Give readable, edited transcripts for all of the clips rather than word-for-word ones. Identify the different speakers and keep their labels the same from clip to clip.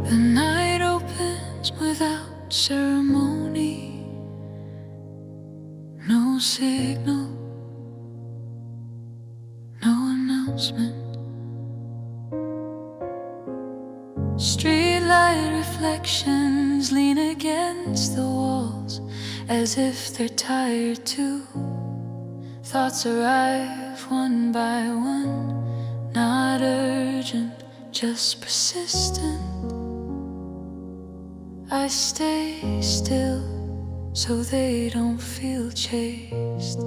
Speaker 1: The night opens without ceremony, no signal, no announcement. Streetlight reflections lean against the walls as if they're tired too. Thoughts arrive one by one, not urgent, just persistent. I stay still so they don't feel chased.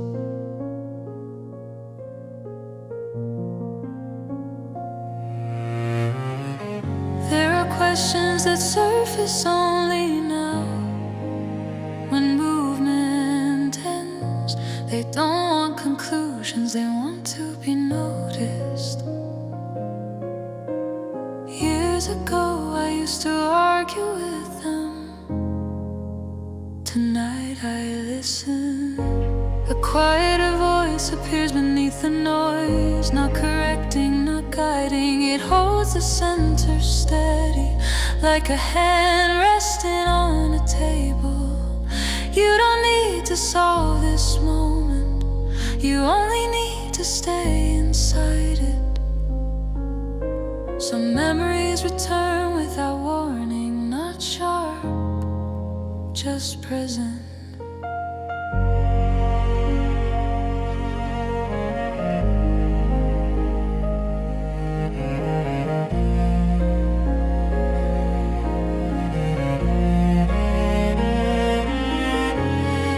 Speaker 1: There are questions that surface only now. When movement ends, they don't want conclusions, they want to be noticed. Years ago I used to argue with them. Tonight I listen. A quieter voice appears beneath the noise, not correcting, not guiding. It holds the center steady, like a hand resting on a table. You don't need to solve this moment, you only need to stay inside it. Some memories return without warning, not sharp, just present.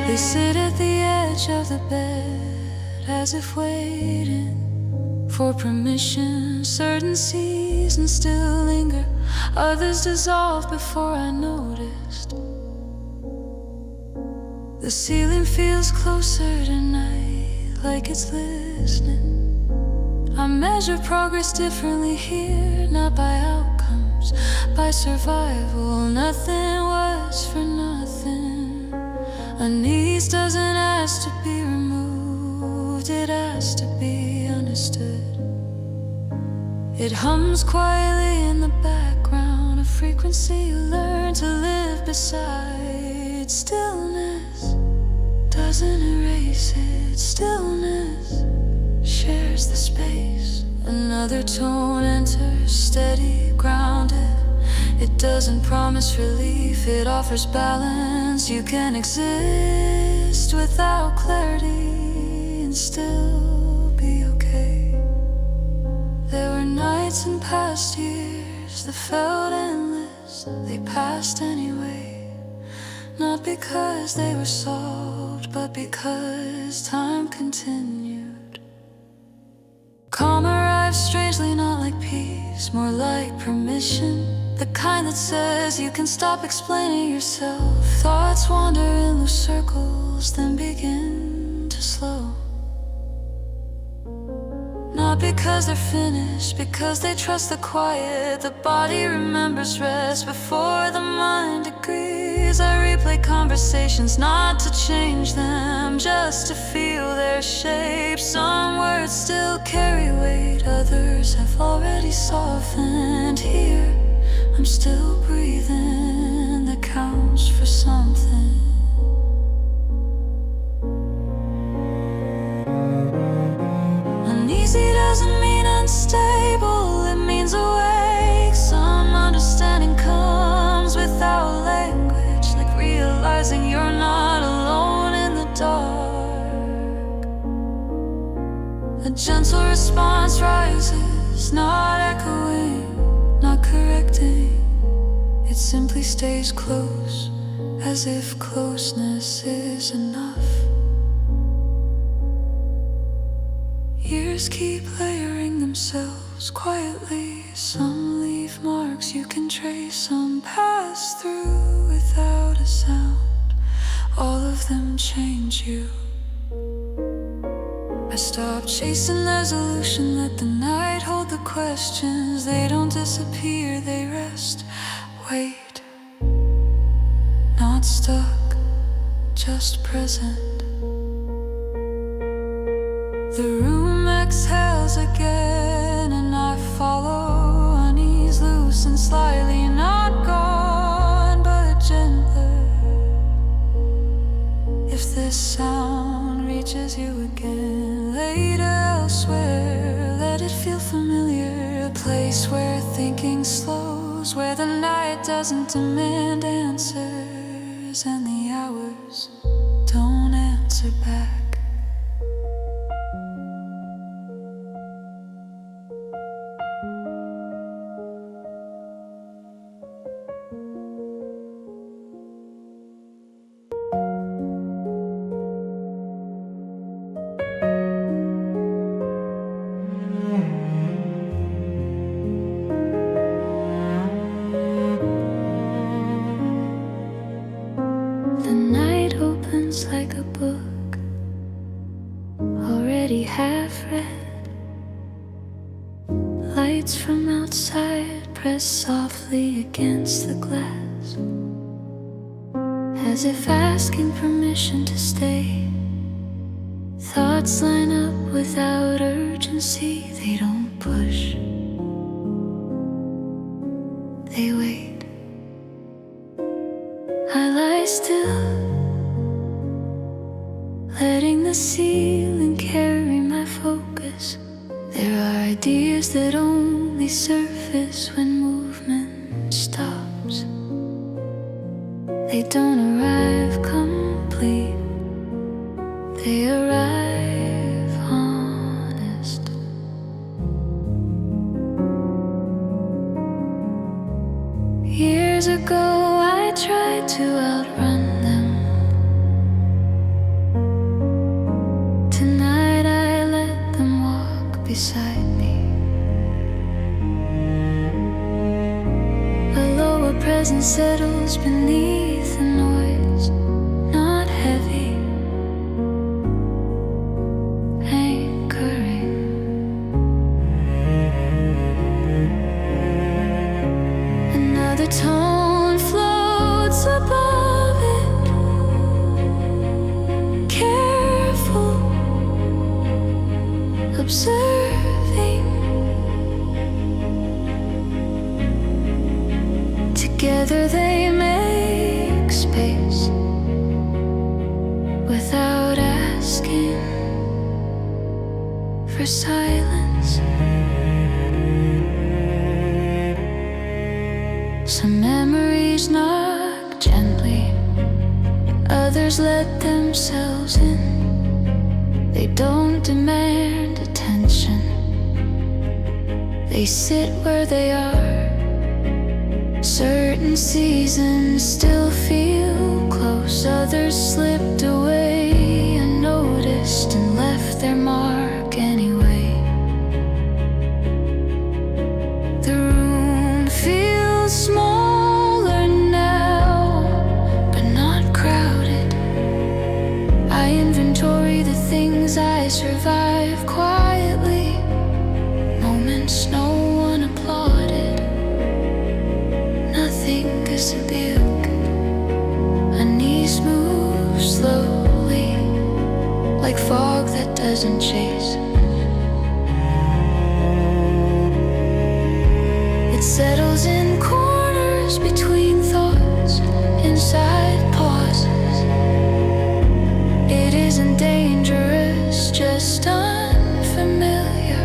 Speaker 1: They sit at the edge of the bed as if waiting for permission. Certain seasons still linger, others dissolve before I noticed. The ceiling feels closer tonight, like it's listening. I measure progress differently here, not by outcomes, by survival. Nothing was for nothing. A niece doesn't ask to be removed, it asks to be understood. It hums quietly in the background, a frequency you learn to live beside. Stillness doesn't erase it, stillness shares the space. Another tone enters, steady, grounded. It doesn't promise relief, it offers balance. You can exist without clarity and still be okay. There were nights in past years that felt endless, they passed anyway. Not because they were solved, but because time continued. Calm arrives strangely, not like peace, more like permission. The kind that says you can stop explaining yourself. Thoughts wander in loose circles, then begin to slow. Not because they're finished, because they trust the quiet. The body remembers rest before the mind agrees. I replay conversations not to change them, just to feel their shape. Some words still carry weight, others have already softened. Here I'm still breathing, that counts for something. Uneasy doesn't mean unstable, it means awake. Some understanding comes without language, like realizing you're not alone in the dark. A gentle response rises, not echoing, not correcting. It simply stays close, as if closeness is enough. Years keep layering themselves quietly. Some leave marks you can trace, some pass through without a sound. All of them change you. I stop chasing resolution, let the night hold the questions. They don't disappear, they rest. Wait, not stuck, just present. The room exhales again and I follow, unease loosen slightly, not slows, where the night doesn't demand answers and the hours don't answer back. Like a book already half read. Lights from outside press softly against the glass, as if asking permission to stay. Thoughts line up without urgency. They don't push, they wait. I lie still, letting the ceiling carry my focus. There are ideas that only surface when movement stops. They don't arrive complete, they arrive honest. Years ago I tried to outrun them. Beside me, a lower presence settles beneath the noise, not heavy, anchoring. Another tone floats above it, careful, observing. Together they make space without asking for silence. Some memories knock gently, others let themselves in. They don't demand attention, they sit where they are. Certain seasons still feel close, others slipped away unnoticed and left their mark anyway. The room feels smaller now, but not crowded. I inventory the things I survive quietly, moments no one applauded. Nothing is a buke. My knees move slowly, like fog that doesn't chase. It settles in corners between thoughts, inside pauses. It isn't dangerous, just unfamiliar.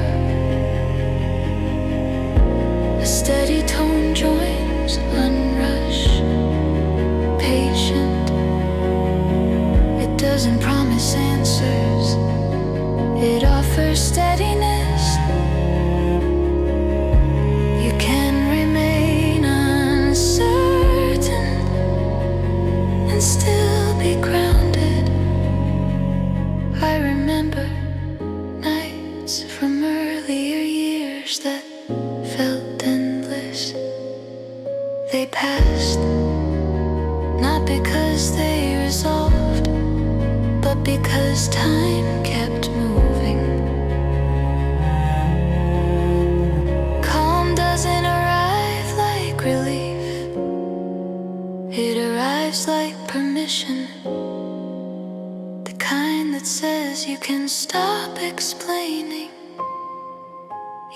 Speaker 1: A steady tone joins, unrushed, patient. It doesn't promise answers, it offers steadiness. You can remain uncertain and still be grounded. I remember nights from earlier years that felt endless. They passed, not because they resolved, but because time kept moving. Calm doesn't arrive like relief, it arrives like permission. The kind that says you can stop explaining,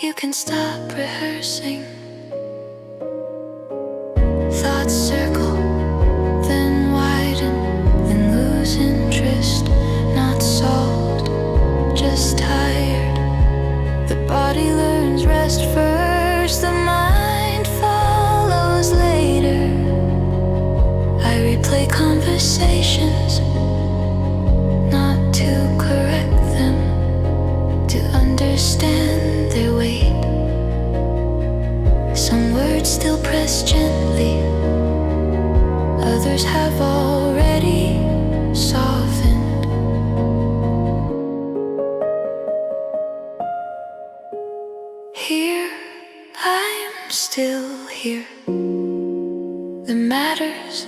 Speaker 1: you can stop rehearsing. Thoughts circle, then widen, then lose interest. Not solved, just tired. The body learns rest first, the mind still press gently. Others have already softened. Here, I'm still here. The matters.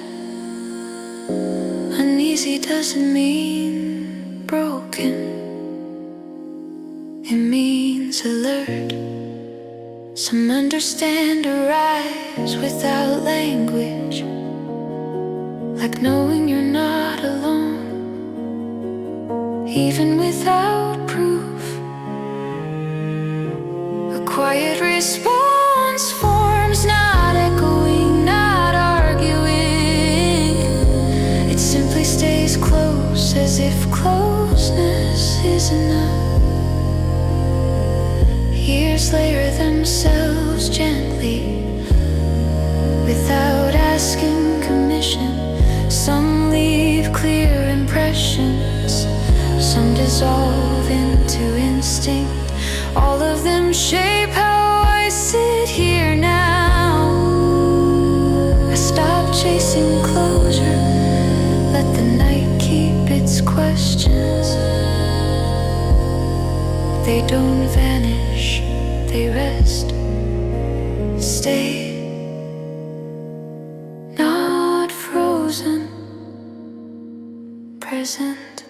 Speaker 1: Uneasy doesn't mean broken. It means alert. Some understand arrives without language, like knowing you're not alone, even without proof. A quiet response forms, not echoing, not arguing. It simply stays close, as if closeness is enough. Years layer themselves gently, without asking permission. Some leave clear impressions, some dissolve into instinct. All of them shape how I sit here now. I stop chasing closure, let the night keep its questions. They don't vanish, they rest, stay, not frozen, present.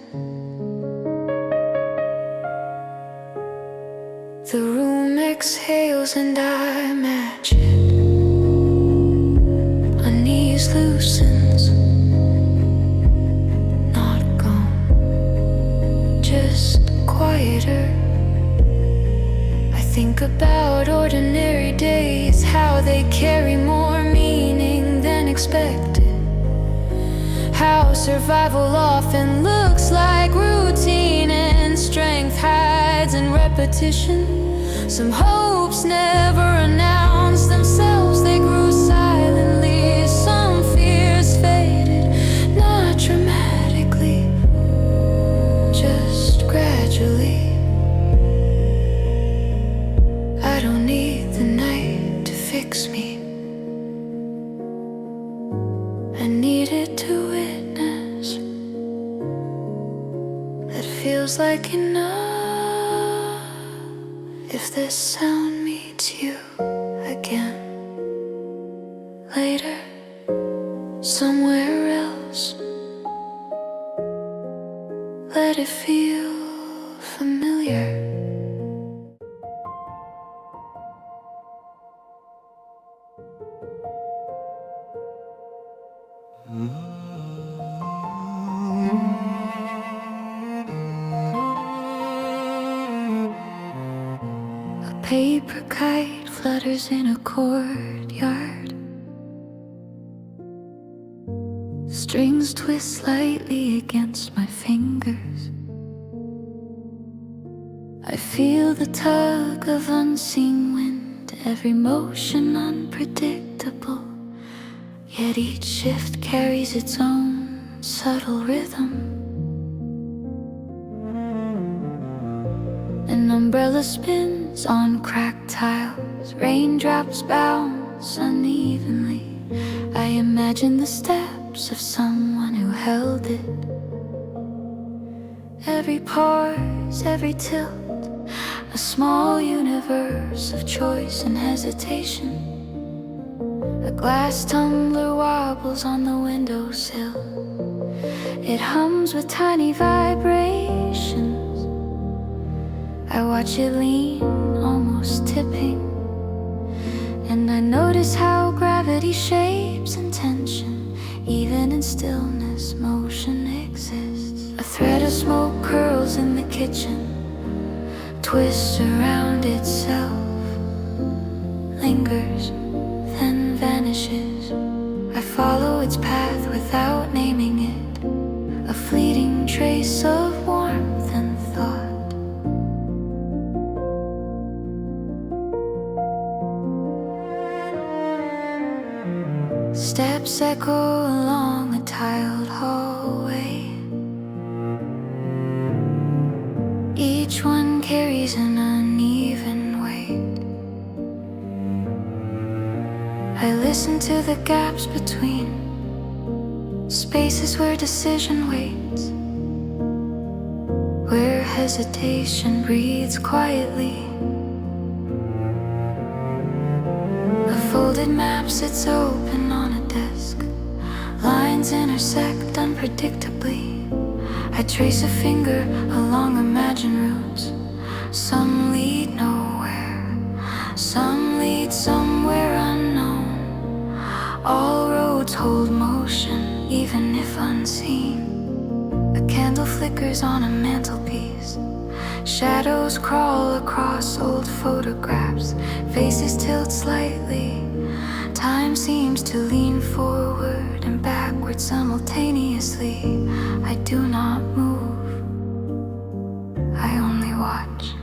Speaker 1: The room exhales and I match it. Unease loosens, not gone, just quieter. Think about ordinary days, how they carry more meaning than expected. How survival often looks like routine, and strength hides in repetition. Some hopes never announce themselves, they grew silently. Some fears faded, not dramatically, just gradually. I don't need the night to fix me. I need it to witness. That feels like enough. If this sound meets you again later, somewhere else, let it feel familiar. A paper kite flutters in a courtyard. Strings twist slightly against my fingers. I feel the tug of unseen wind, every motion unpredictable. Yet each shift carries its own subtle rhythm. An umbrella spins on cracked tiles, raindrops bounce unevenly. I imagine the steps of someone who held it. Every pause, every tilt, a small universe of choice and hesitation. A glass tumbler wobbles on the windowsill. It hums with tiny vibrations. I watch it lean, almost tipping, and I notice how gravity shapes intention. Even in stillness, motion exists. A thread of smoke curls in the kitchen, twists around itself, lingers, then vanishes. I follow its path without naming it, a fleeting trace of warmth and thought. Steps echo along a tiled hallway. Each one carries an uneven weight. I listen to the gaps between spaces where decision waits, where hesitation breathes quietly. A folded map sits open on a desk. Lines intersect unpredictably. I trace a finger along imagined routes. Some lead nowhere, some lead somewhere unknown. All roads hold motion, even if unseen. A candle flickers on a mantelpiece. Shadows crawl across old photographs. Faces tilt slightly. Time seems to lean forward and backward simultaneously. I do not move, I only watch.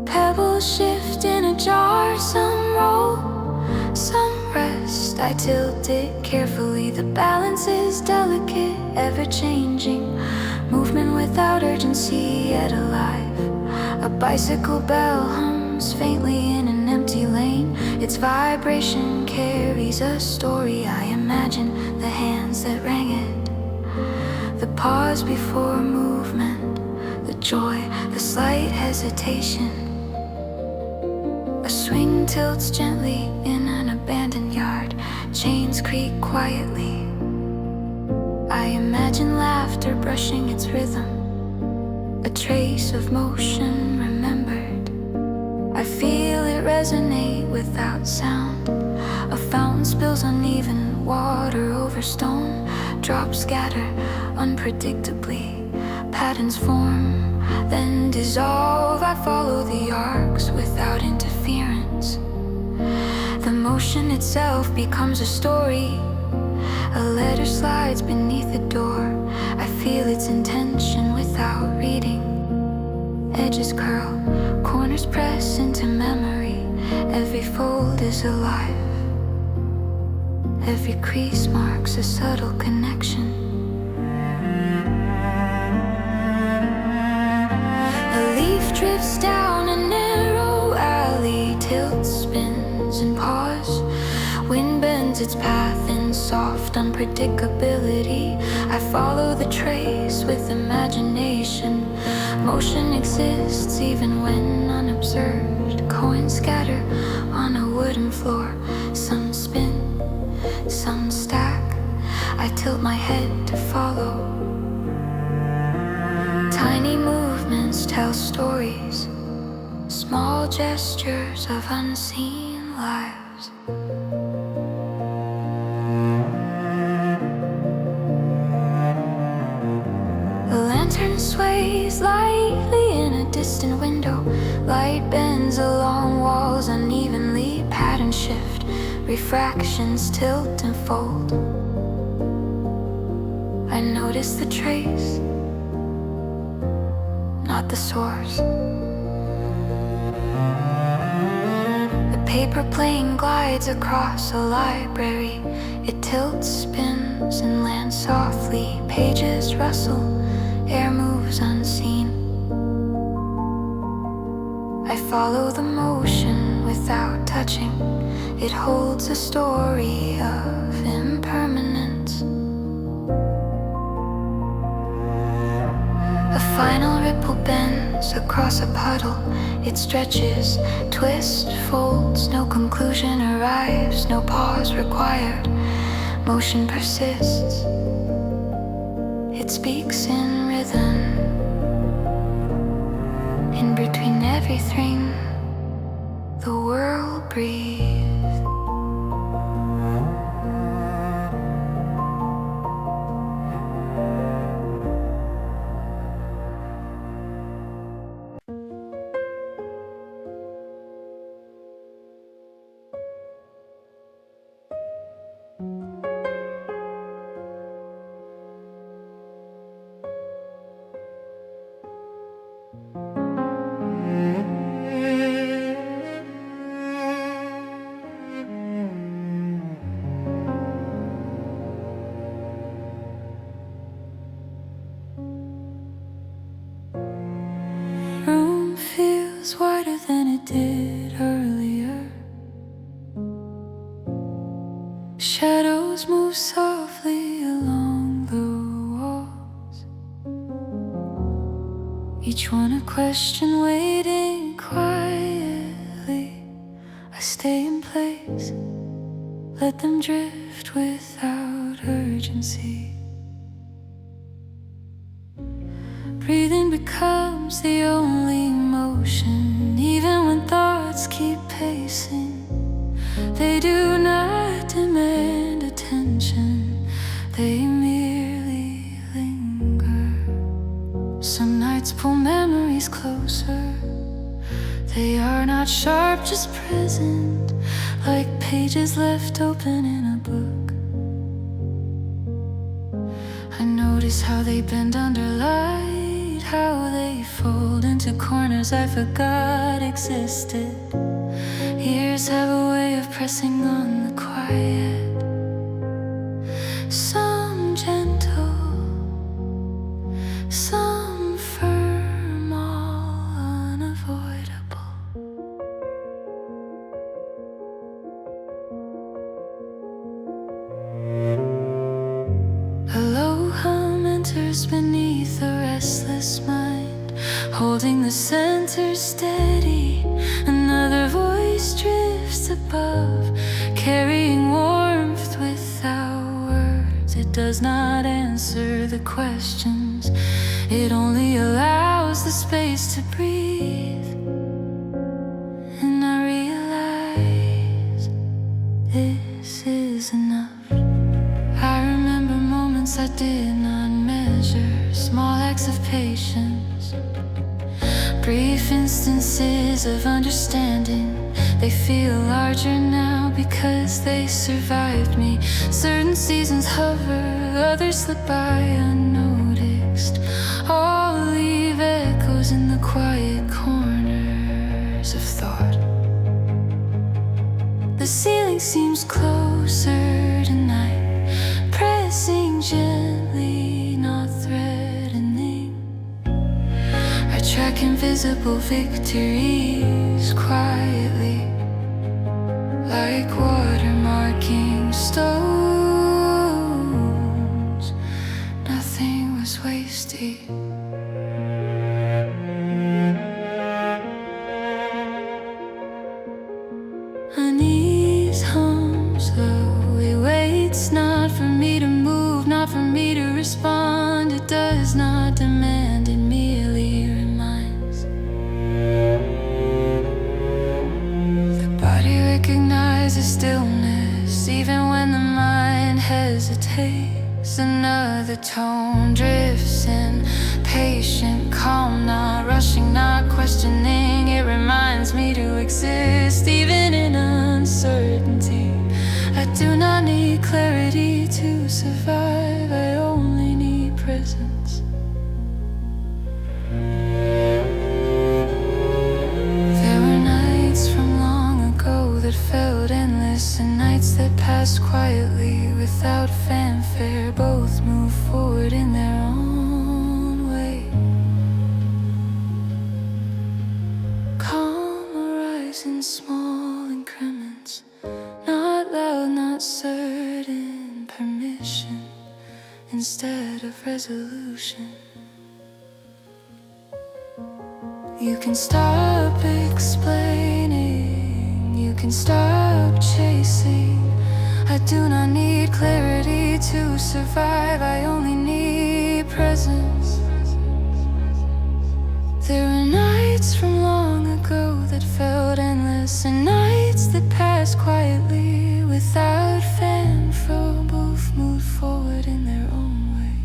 Speaker 1: Pebbles shift in a jar, some roll, some rest. I tilt it carefully. The balance is delicate, ever-changing. Movement without urgency, yet alive. A bicycle bell hums faintly in an empty lane. Its vibration carries a story. I imagine the hands that rang it, the pause before movement, the joy, the slight hesitation. A swing tilts gently in an abandoned yard. Chains creak quietly. I imagine laughter brushing its rhythm, a trace of motion remembered. I feel it resonate without sound. A fountain spills uneven water over stone. Drops scatter unpredictably. Patterns form, then dissolve. I follow the arcs without interference. The motion itself becomes a story. A letter slides beneath the door. I feel its intention without reading. Edges curl, corners press into memory. Every fold is alive. Every crease marks a subtle connection. A leaf drifts down a narrow alley, tilts, spins, and pause. Wind bends its path in soft unpredictability. I follow the trace with imagination. Motion exists even when unobserved. Coins scatter on a wooden floor. Some spin, some stack. I tilt my head to follow. Tiny movements tell stories. Small gestures of unseen lives. The lantern sways lightly in a distant window. Light bends along walls unevenly. Patterns shift, refractions tilt and fold. I notice the trace, not the source. The paper plane glides across a library. It tilts, spins, and lands softly. Pages rustle, air moves unseen. I follow the motion without touching. It holds a story of impermanence. A final ripple bends across a puddle. It stretches, twists, folds. No conclusion arrives, no pause required. Motion persists. It speaks in rhythm. In between everything, the world breathes. Shadows move softly along the walls, each one a question waiting quietly. I stay in place, let them drift without urgency. Breathing becomes the only motion, even when thoughts keep pacing. They do not demand attention, they merely linger. Some nights pull memories closer. They are not sharp, just present, like pages left open in a book. I notice how they bend under light, how they fold into corners I forgot existed. Years have a way of pressing on the quiet, some gentle, some firm, all unavoidable. A low hum enters beneath a restless mind, holding the center steady. Another voice drifts above, carrying warmth without words. It does not answer the questions, it only allows the space to breathe. And I realize this is enough. I remember moments I did not measure, small acts of patience, brief instances of understanding. They feel larger now because they survived me. Certain seasons hover, others slip by unnoticed. All leave echoes in the quiet corners of thought. The ceiling seems closer tonight, pressing gently, not threatening. I track invisible victories quietly, like water marking stones. Nothing was wasted. Unease hums low, it waits not for me to move, not for me to respond. It does not demand, it merely reminds. The body recognizes stillness, even when the mind hesitates. Another tone drifts in, patient, calm, not rushing, not questioning. It reminds me to exist, even in uncertainty. I do not need clarity to survive, I only need presence. There were nights from long ago that felt endless, and nights that passed quietly without fanfare. Both move forward in their own way. Calm arise in small increments, not loud, not certain. Permission instead of resolution. You can stop explaining, you can stop chasing. I do not need clarity to survive, I only need presence. There were nights from long ago that felt endless, and nights that passed quietly without fanfare. Both moved forward in their own way.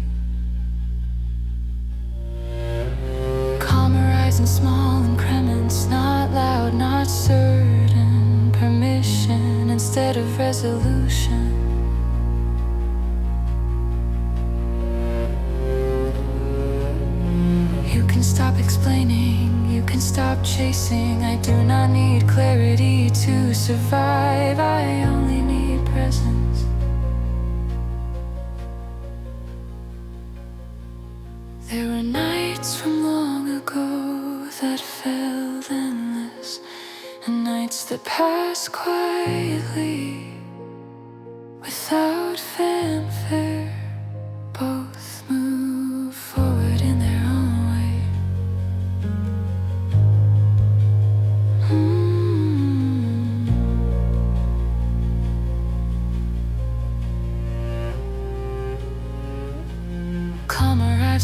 Speaker 1: Calm arise in small increments, not loud, not certain. Permission instead of resolution. You can stop explaining, you can stop chasing. I do not need clarity to survive, I only need presence. There were nights from long ago that felt endless, and nights that passed quietly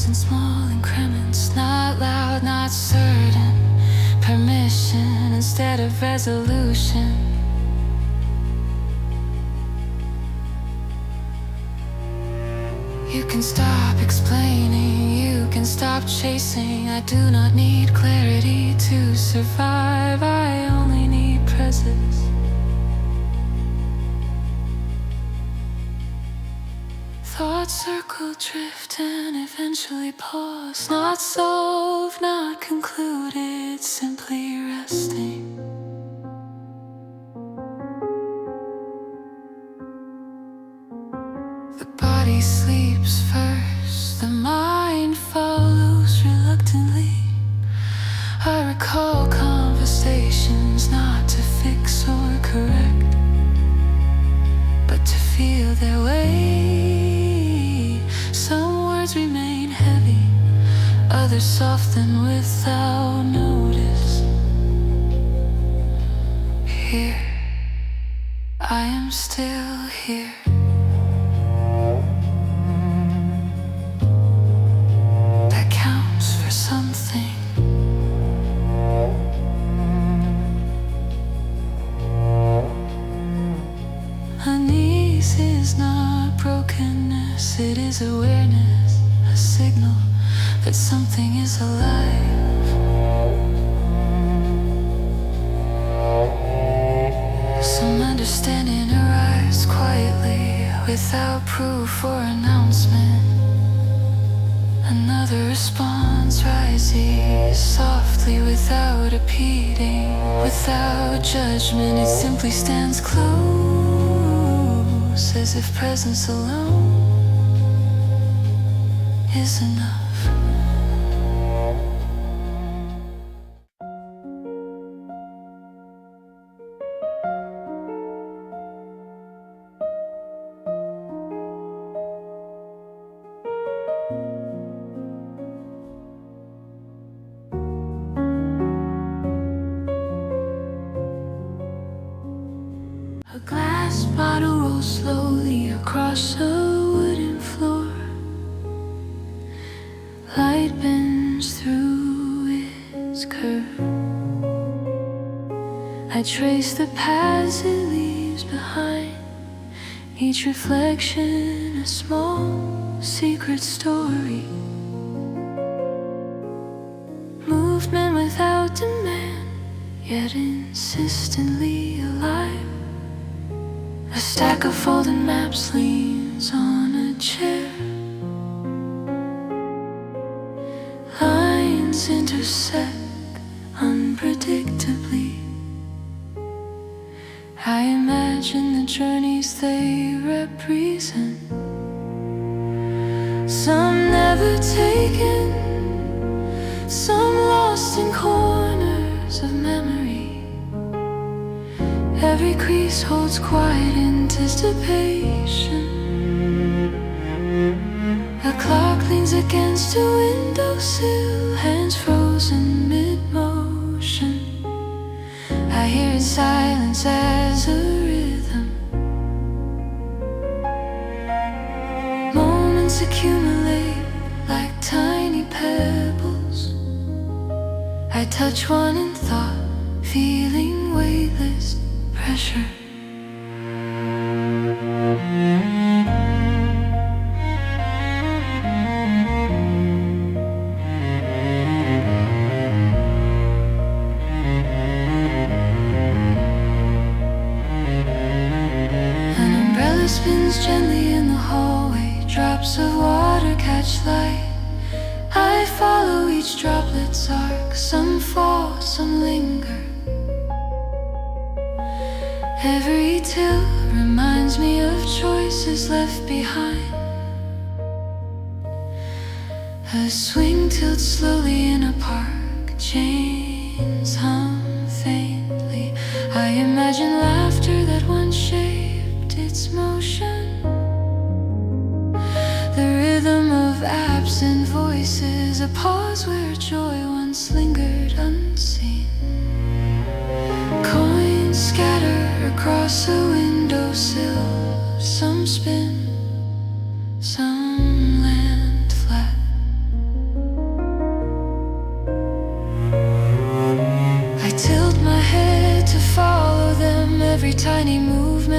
Speaker 1: grows in small increments, not loud, not certain. Permission instead of resolution. You can stop explaining, you can stop chasing. I do not need clarity to survive, I only need presence. Thoughts circle, drift, and eventually pause. Not solved, not concluded, simply resting. The body sleeps first, the mind follows reluctantly. I recall conversations not to fix or correct, but to feel their way. Some words remain heavy, others soften without notice. Here, I am still here. That counts for something. Unease is not brokenness, it is awareness, a signal that something is alive. Some understanding arrives quietly, without proof or announcement. Another response rises softly, without repeating, without judgment. It simply stands close, as if presence alone is enough. A glass bottle rolls slowly across a wooden floor. Light bends through its curve. I trace the paths it leaves behind, each reflection a small secret story. Movement without demand, yet insistently alive. A stack of folded maps leans on a chair. Lines intersect unpredictably. I imagine the journeys they represent. Some never taken, some lost in corners of memory. Every crease holds quiet anticipation. A clock leans against a windowsill, hands frozen mid-motion. I hear its silence as a rhythm. Moments accumulate like tiny pebbles. I touch one in thought, feeling weightless pressure. An umbrella spins gently in the hallway. Drops of water catch light. I follow each droplet's arc. Some fall, some linger. Every tilt reminds me of choices left behind. A swing tilts slowly in a park. Chains hum faintly. I imagine laughter that once shaped its motion. The rhythm of absent voices. A pause where joy once lingered unseen. Coins scatter across a windowsill. Some spin, some land flat.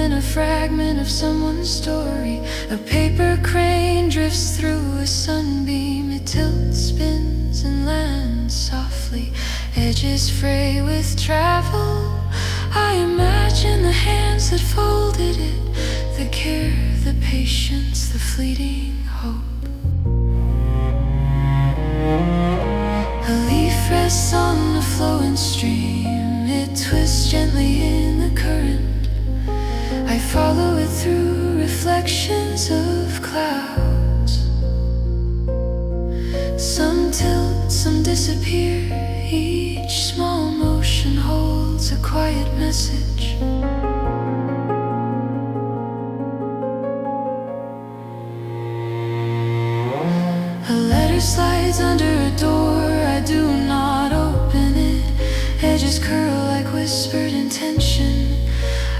Speaker 1: in a fragment of someone's story. A paper crane drifts through a sunbeam. It tilts, spins, and lands softly. Edges fray with travel. I imagine the hands that folded it, the care, the patience, the fleeting hope. A leaf rests on the flowing stream. It twists gently in the current. I follow it through reflections of clouds. Some tilt, some disappear. Each small motion holds a quiet message. A letter slides under a door. I do not open it. Edges curl like whispered intention.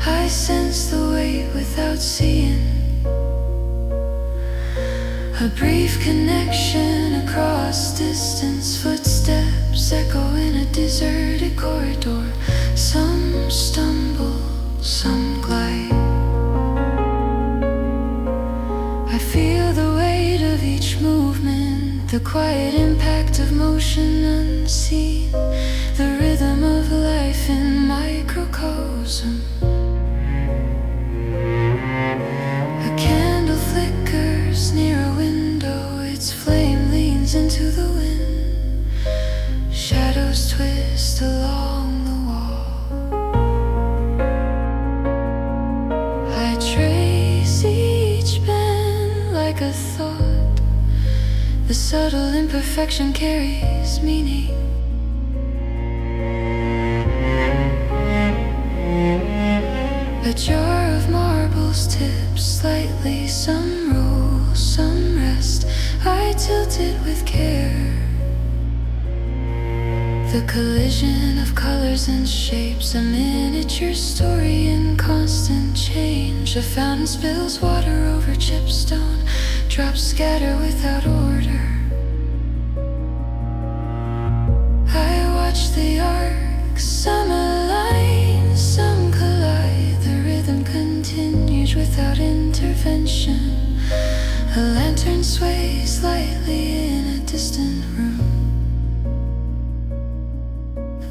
Speaker 1: I sense the weight without seeing. A brief connection across distance. Footsteps echo in a deserted corridor. Some stumble, some glide. I feel the weight of each movement, the quiet impact of motion unseen, the rhythm of life in microcosm. A candle flickers near a window. Its flame leans into the wind. Shadows twist along the wall. I trace each bend like a thought. The subtle imperfection carries meaning. A jar of marbles tips slightly. Some roll, some rest. I tilt it with care. The collision of colors and shapes, a miniature story in constant change. A fountain spills water over chipstone. Drops scatter without order. I watch the arcs, some align, some collide. The rhythm continues without intervention. A lantern sways lightly in a distant room.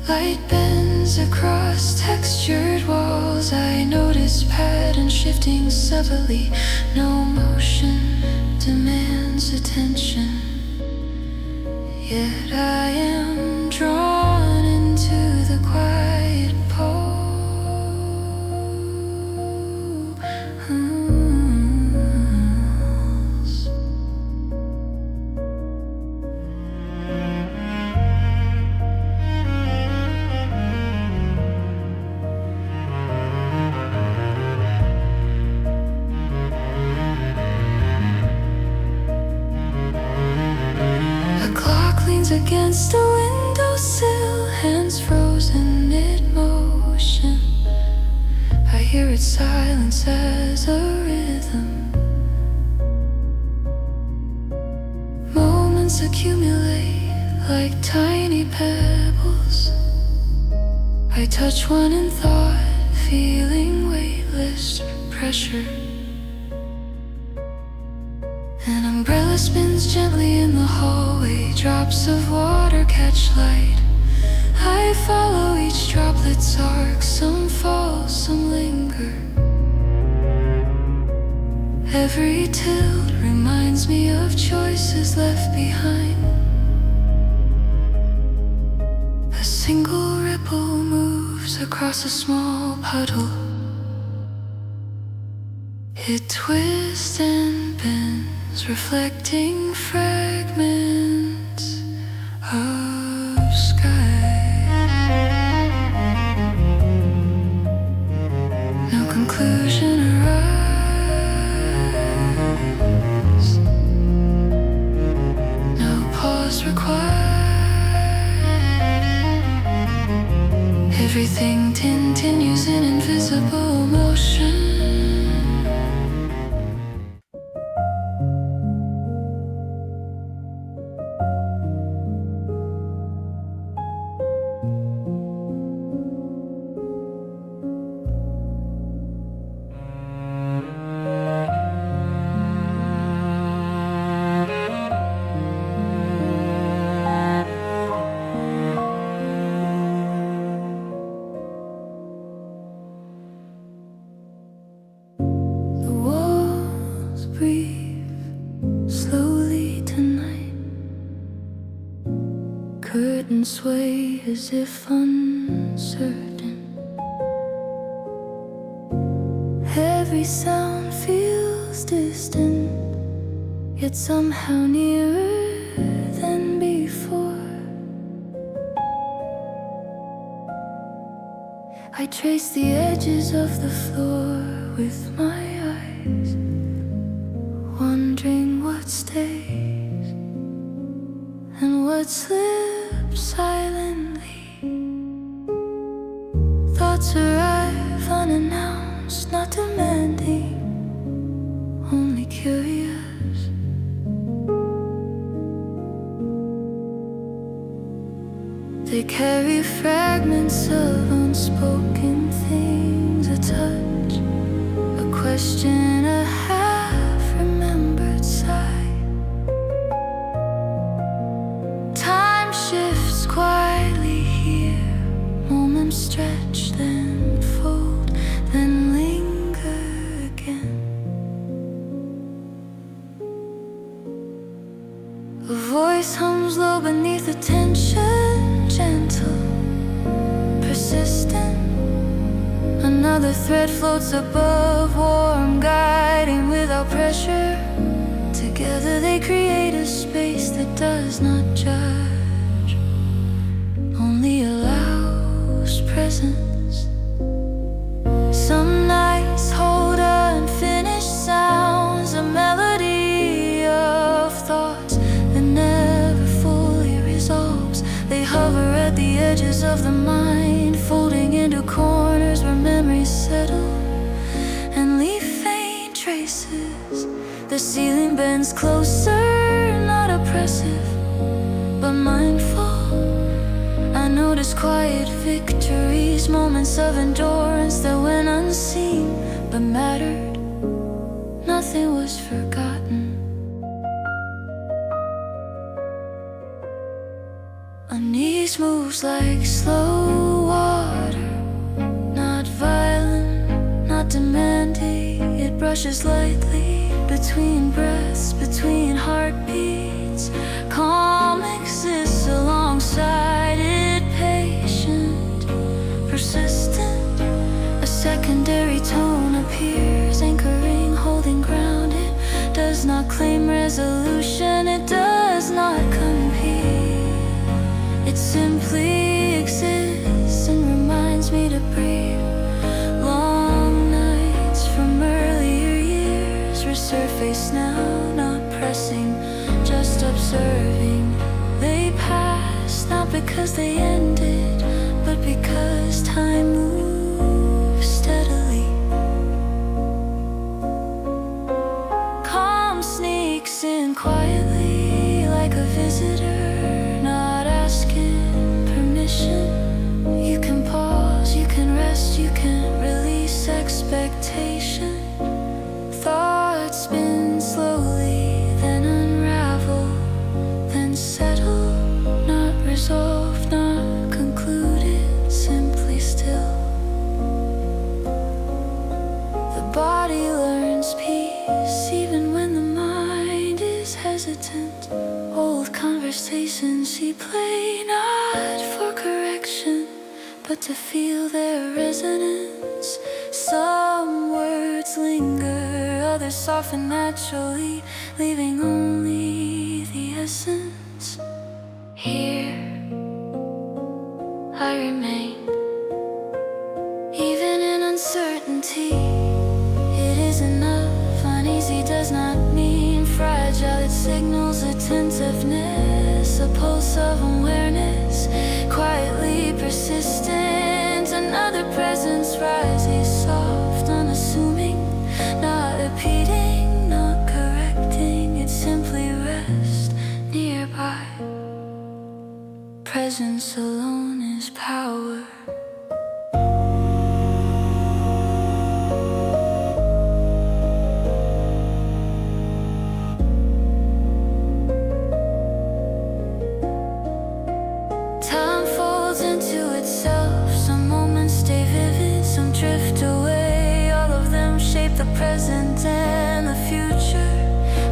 Speaker 1: Light bends across textured walls. I notice patterns shifting subtly. No motion demands attention, yet I am drawn into the quiet pause. Against a windowsill, hands frozen mid-motion. I hear its silence as a rhythm. Moments accumulate like tiny pebbles. I touch one in thought, feeling weightless pressure. An umbrella spins gently in the hallway. Drops of water catch light. I follow each droplet's arc. Some fall, some linger. Every tilt reminds me of choices left behind. A single ripple moves across a small puddle. It twists and bends, reflecting fragments of sky. No conclusion arrives. No pause required. Everything continues in invisible motion. curtains sway as if uncertain. Every sound feels distant, yet somehow nearer than before. I trace the edges of the floor with my eyes, wondering what stays and what slips silently. Thoughts arrive unannounced, not demanding, only curious. They carry fragments of unspoken things, a touch, a question, a half-remembered sigh. Time shifts quietly here, moments stretch, then fold, then linger again. A voice hums low beneath the tension, gentle, persistent. Another thread floats above, warm, guiding without pressure. Together they create a space that does not judge, only allows presence. Some nights hold unfinished sounds, a melody of thoughts that never fully resolves. They hover at the edges of the mind, folding into corners where memories settle and leave faint traces. The ceiling bends closer, not oppressive, but mindful. I notice quiet victories, moments of endurance that went unseen but mattered. Nothing was forgotten. Unease moves like slow water, not violent, not demanding. It brushes lightly between breaths, between heartbeats. Calm exists alongside it, patient, persistent. A secondary tone appears, anchoring, holding ground. It does not claim resolution, it does not compete. It simply exists and reminds me to breathe. Long nights from earlier years resurface now, not pressing, just observing. They pass, not because they ended, but because time moves steadily. Calm sneaks in quietly like a visitor, not asking permission. You can pause, you can rest, you can release expectation. Thoughts spin slowly, then unravel, then settle. Not resolved, not concluded, simply still. The body learns peace even when the mind is hesitant. Old conversations replay, not for correction, but to feel their resonance. Some words linger, others soften naturally, leaving only the essence. Here I remain, even in uncertainty. It is enough. Uneasy does not mean fragile, it signals attentiveness, a pulse of awareness, quietly persistent. Another presence rises, soft, unassuming, not repeating, not correcting. It simply rests nearby. Presence alone is power. Time folds into itself. Some moments stay vivid, some drift away. All of them shape the present and the future.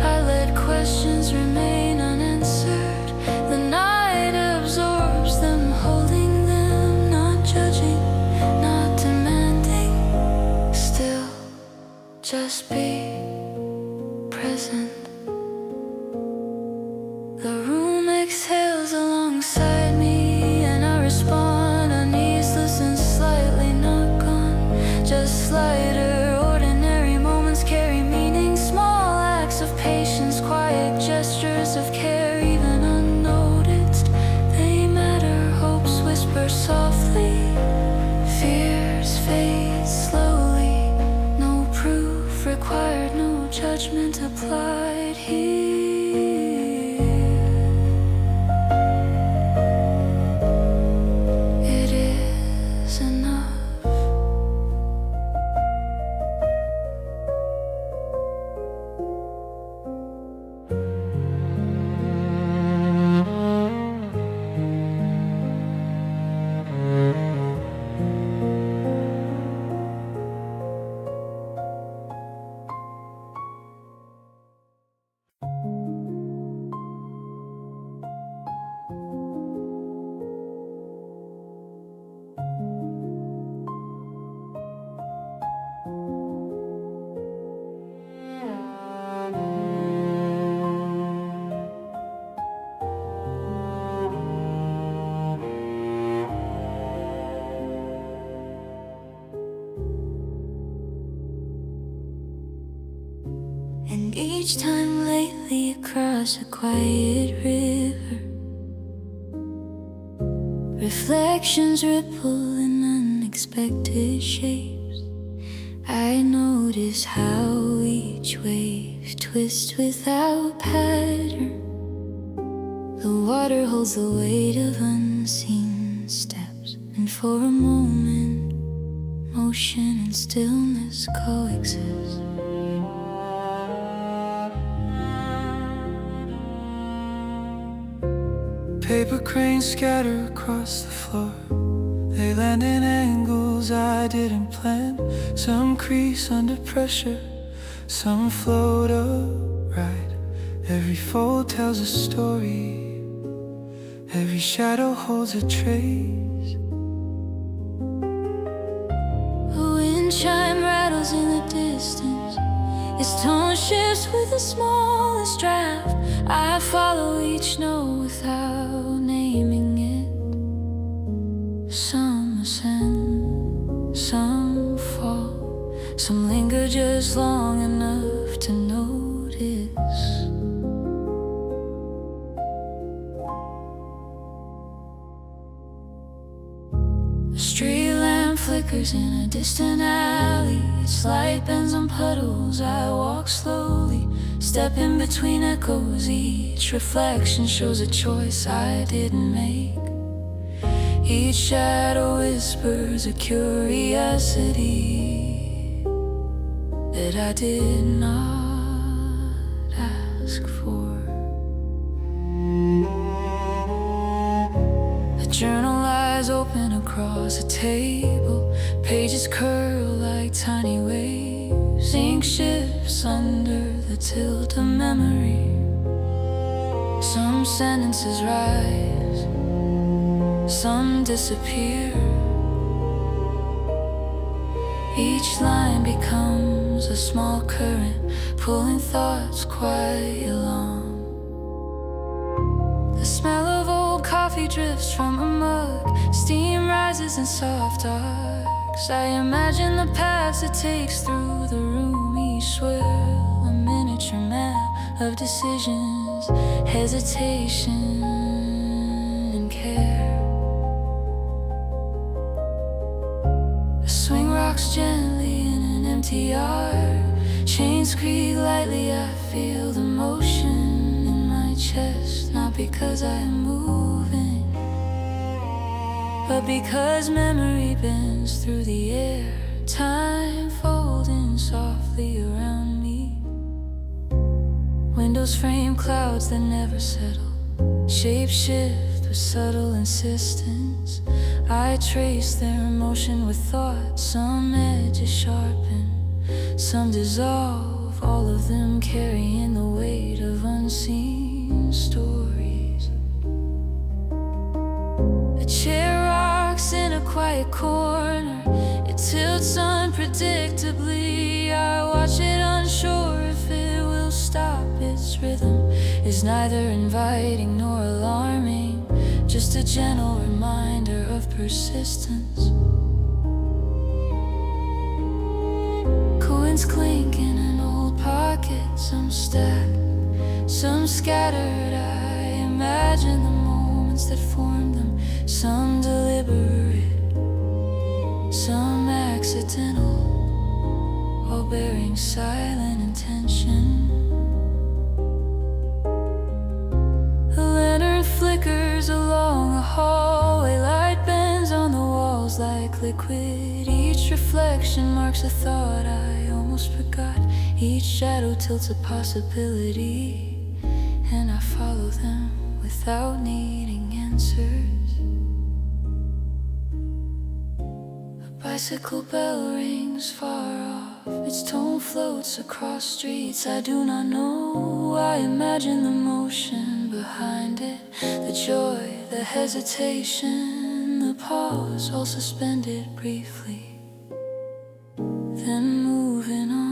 Speaker 1: I let questions remain unanswered. The night absorbs just be present. The room exhales alongside me, and I respond. Our knees listen slightly, not gone, just slighter. Ordinary moments carry meaning, small acts of patience, quiet gestures of care, even unnoticed. They matter. Hopes whisper softly, fears fade slowly. No proof required, no judgment applied here. And each time lately across a quiet river, reflections ripple in unexpected shapes. I notice how each wave twists without pattern. The water holds the weight of unseen steps, and for a moment, motion and stillness coexist.
Speaker 2: Paper cranes scatter across the floor. They land in angles I didn't plan. Some crease under pressure, some float upright. Every fold tells a story, every shadow holds a trace.
Speaker 1: A wind chime rattles in the distance, its tone shifts with the smallest draft. I follow each note without naming it. Some ascend, some fall, some linger just long enough to notice. A street lamp flickers in a distant alley, its light bends on puddles. I walk slowly, step in between echoes. Each reflection shows a choice I didn't make. Each shadow whispers a curiosity that I did not ask for. A journal lies open across a table, pages curl like tiny waves. Ink shifts under the tilt of memory. Some sentences rise, some disappear. Each line becomes a small current, pulling thoughts quite along. The smell of old coffee drifts from a mug, steam rises in soft arcs. I imagine the paths it takes through the room, each swirl a miniature map of decisions, hesitation and care. A swing rocks gently in an empty yard, chains creak lightly. I feel the motion in my chest, not because I am moving, but because memory bends through the air, time folding softly around me. Windows frame clouds that never settle, shape shift with subtle insistence. I trace their motion with thought, some edges sharpen, some dissolve, all of them carrying the weight of unseen stories. A chair rocks in a quiet corner, it tilts unpredictably. I watch is neither inviting nor alarming, just a gentle reminder of persistence. Coins clink in an old pocket, some stacked, some scattered. I imagine the moments that formed them, some deliberate, some accidental, all bearing silent intention. The lantern flickers along a hallway, light bends on the walls like liquid. Each reflection marks a thought I almost forgot. Each shadow tilts a possibility, and I follow them without needing answers. A bicycle bell rings far off, its tone floats across streets I do not know. I imagine the motion behind it, the joy, the hesitation, the pause, all suspended briefly, then moving on.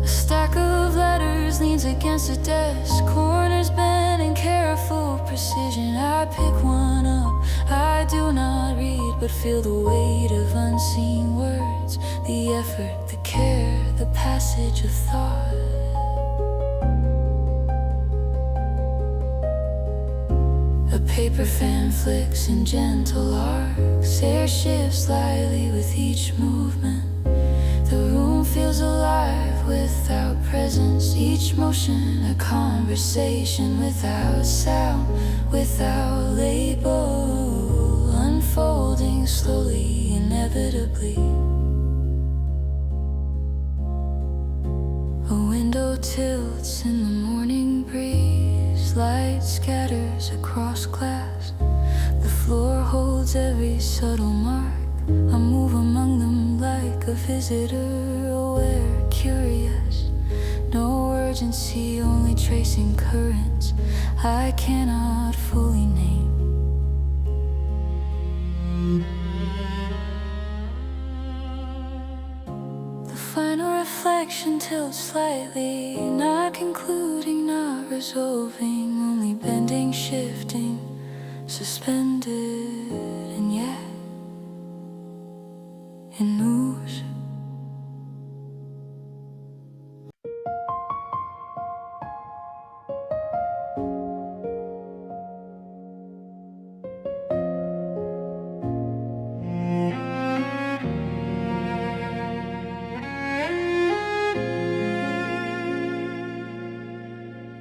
Speaker 1: A stack of letters leans against a desk, corners bent in careful precision. I pick one up, I do not read, but feel the weight of unseen words, the effort, the care, the passage of thought. A paper fan flicks in gentle arcs, air shifts slightly with each movement. The room feels alive without presence, each motion a conversation without sound, without label, unfolding slowly, inevitably. A window tilts in the morning breeze, light scatters across glass. The floor holds every subtle mark. I move among them like a visitor, aware, curious. No urgency, only tracing currents I cannot fully name. The final reflection tilts slightly, not concluding, not resolving, only bending, shifting, suspended, and yet it moves.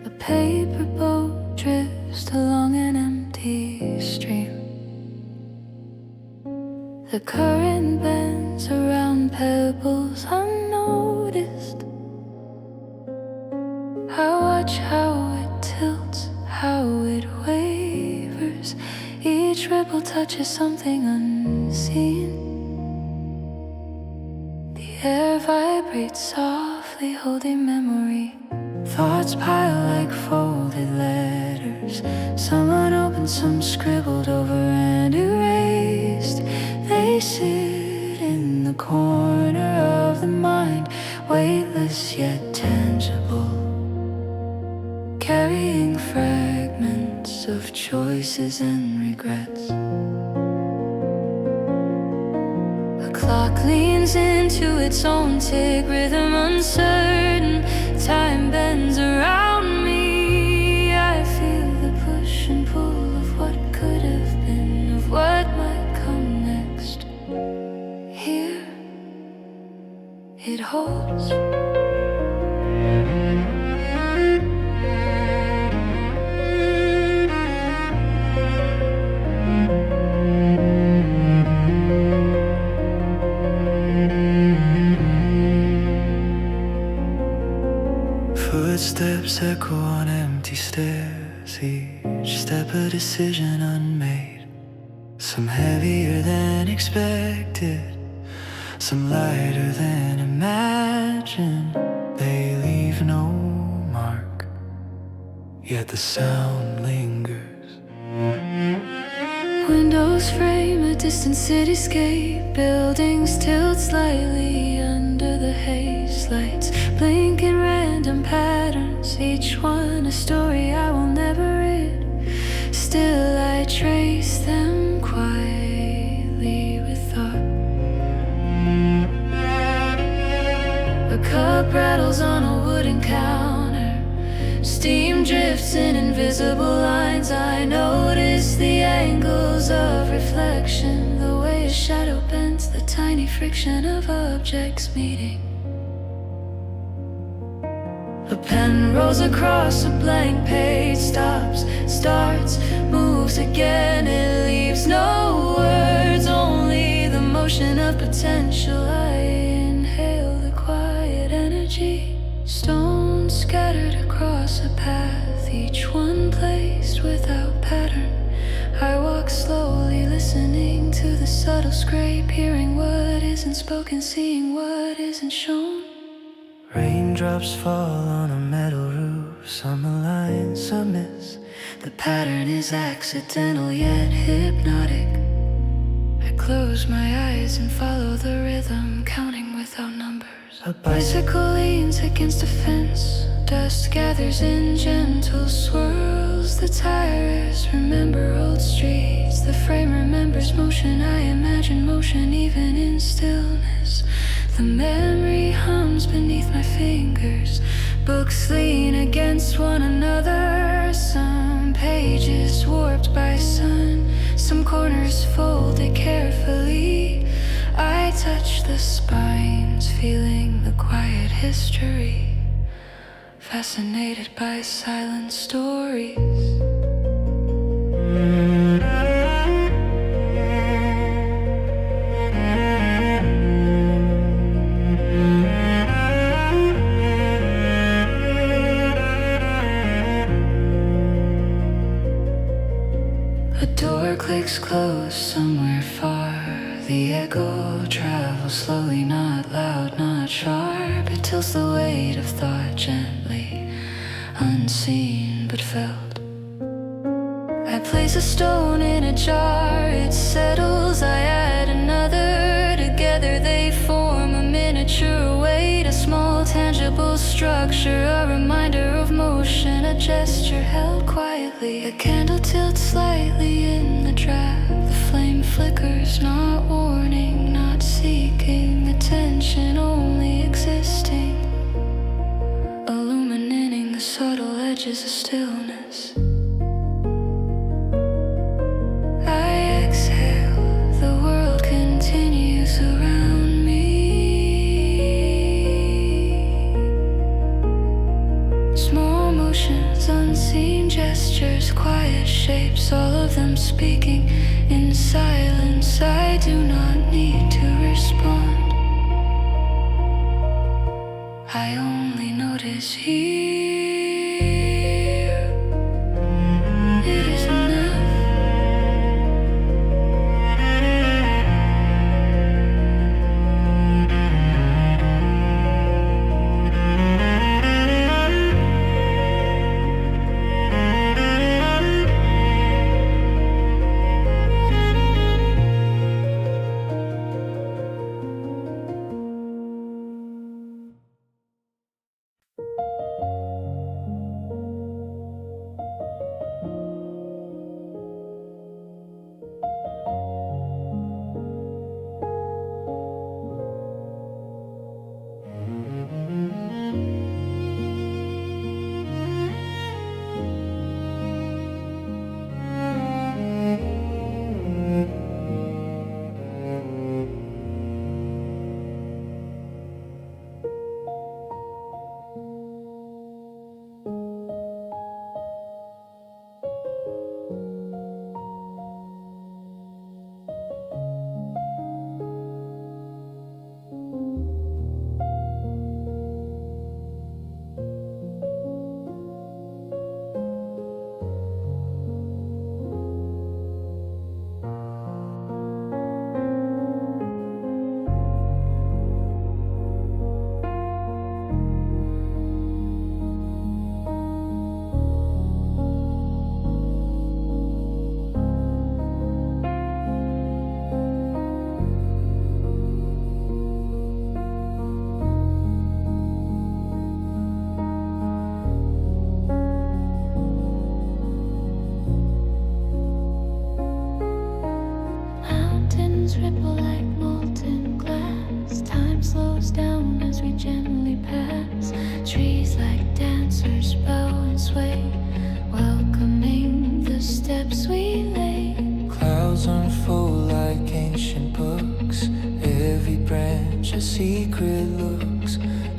Speaker 1: A paper boat drifts along an empty stream. The current bends around pebbles unnoticed. I watch how it tilts, how it wavers. Each ripple touches something unseen. The air vibrates softly, holding memory. Thoughts pile like folded letters, some unopened, some scribbled over and erased. They sit in the corner of the mind, weightless yet tangible, carrying fragments of choices and regrets. A clock leans into its own tick, rhythm uncertain. Time bends around me. I feel the push and pull of what could have been, of what might come next. Here it holds.
Speaker 2: Footsteps echo on empty stairs, each step a decision unmade. Some heavier than expected, some lighter than imagined. They leave no mark, yet the sound lingers.
Speaker 1: Windows frame a distant cityscape, buildings tilt slightly under the haze. Lights blink in random patterns, words, each one a story I will never read. Still I trace them quietly with thought. A cup rattles on a wooden counter, steam drifts in invisible lines. I notice the angles of reflection, the way a shadow bends, the tiny friction of objects meeting. A pen rolls across a blank page, stops, starts, moves again. It leaves no words, only the motion of potential. I inhale the quiet energy, stones scattered across a path, each one placed without pattern. I walk slowly, listening to the subtle scrape, hearing what isn't spoken, seeing what isn't shown.
Speaker 2: Raindrops fall on a metal roof, some align, some miss.
Speaker 1: The pattern is accidental yet hypnotic. I close my eyes and follow the rhythm, counting without numbers. A bicycle leans against a fence, dust gathers in gentle swirls. The tires remember old streets, the frame remembers motion. I imagine motion even in stillness. The memory hums beneath my fingers, books lean against one another. Some pages warped by sun, some corners folded carefully. I touch the spines, feeling the quiet history, fascinated by silent stories. Clicks close somewhere far. The echo travels slowly, not loud, not sharp. It tilts the weight of thought gently, unseen but felt. I place a stone in a jar, it settles, I add another. Together they form a miniature weight, a small tangible structure, a reminder of motion, a gesture held quietly. A candle tilts slightly in the draft, the flame flickers, not warning, not seeking attention, only existing, illuminating the subtle edges of stillness. I exhale, the world continues around me. Small motions, unseen gestures, quiet shapes, all of them speaking in silence. I do not need to respond, I only notice here. It is enough.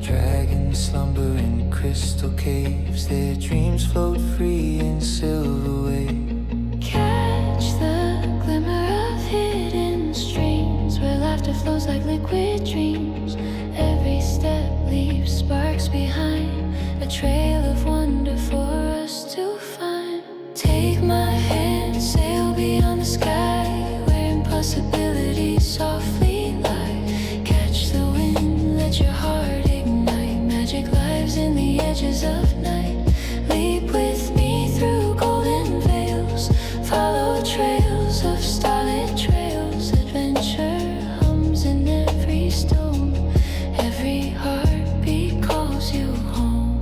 Speaker 2: Dragons slumber in crystal caves, their dreams float free in silver waves.
Speaker 1: Catch the glimmer of hidden streams, where laughter flows like liquid dreams. Every step leaves sparks behind, a trail of wonder for us to find. Take my hand, sail beyond the sky, where impossibilities softly lie. Catch the wind, let your heart ignite. Magic lives in the edges of night. Leap with me through golden veils, follow trails of starlit trails. Adventure hums in every stone, every heartbeat calls you home.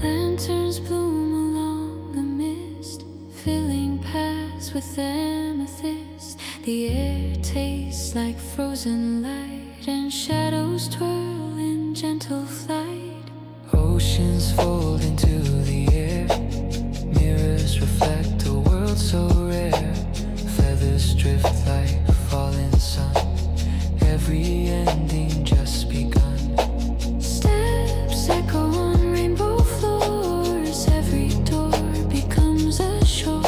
Speaker 1: Lanterns bloom along the mist, filling paths with amethyst. The air tastes like frozen light, and shadows twirl in gentle flight.
Speaker 2: Oceans fold into the air, mirrors reflect a world so rare. Feathers drift like a falling sun, every ending just begun.
Speaker 1: Steps echo on rainbow floors, every door becomes a shore.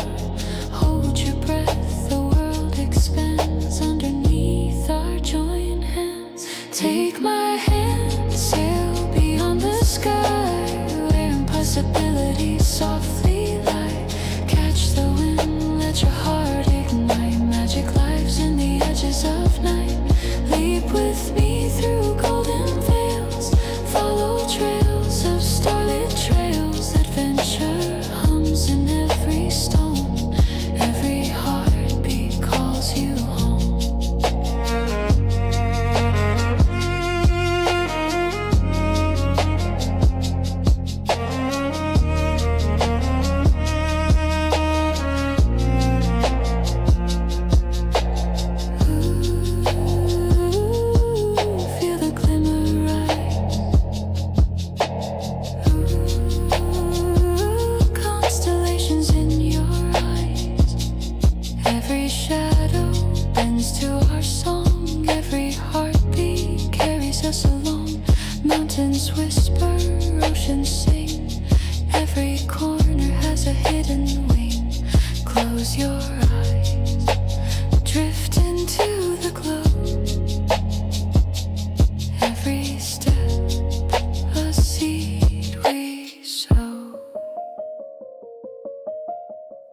Speaker 1: Hold your breath, the world expands underneath our joined hands. Take my hand, sail beyond the sky, where impossibilities softly lie. Catch the wind, let your heart ignite. Magic lives in the edges of night. Leap with me through golden veils, follow trails of starlit trails. Adventure hums in every stone, every heartbeat calls you home. Feel the glimmer rise. Constellations in your eyes. Every shadow bends to our song. Every heartbeat carries us along. Mountains whisper, oceans sing. Every corner has a hidden wing. Close your eyes, drift into the glow. Every step a seed we sow.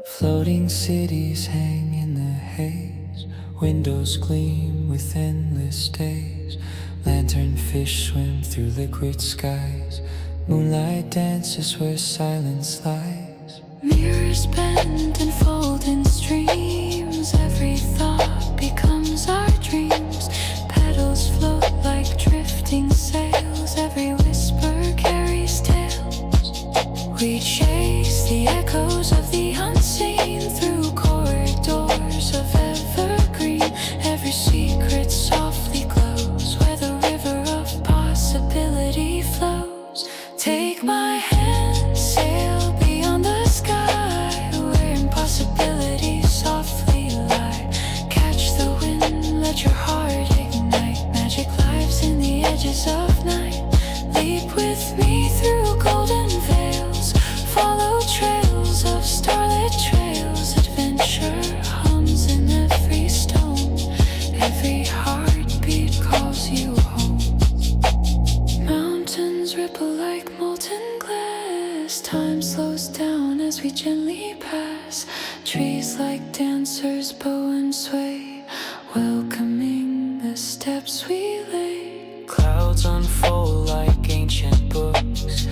Speaker 2: Floating cities hang in the haze, windows gleam with endless days. Lanternfish swim through liquid skies, moonlight dances where silence lies.
Speaker 1: Mirrors bend and fold in streams. Every thought becomes our dreams. Petals float like drifting sails. Every whisper carries tales. We chase the echoes of the unseen through corridors of evergreen. Every secret softly glows where the river of possibility flows. Take my hand, sail beyond the sky, where impossibilities softly lie. Catch the wind, let your heart ignite. Magic lives in the edges of night. Leap with me through golden veils, follow trails of starlit trails. Adventure hums in every stone, every heartbeat calls you home. Mountains ripple like molten glass. Time slows down as we gently pass. Trees like dancers bow and sway, welcoming the steps we lay.
Speaker 2: Clouds unfold like ancient books,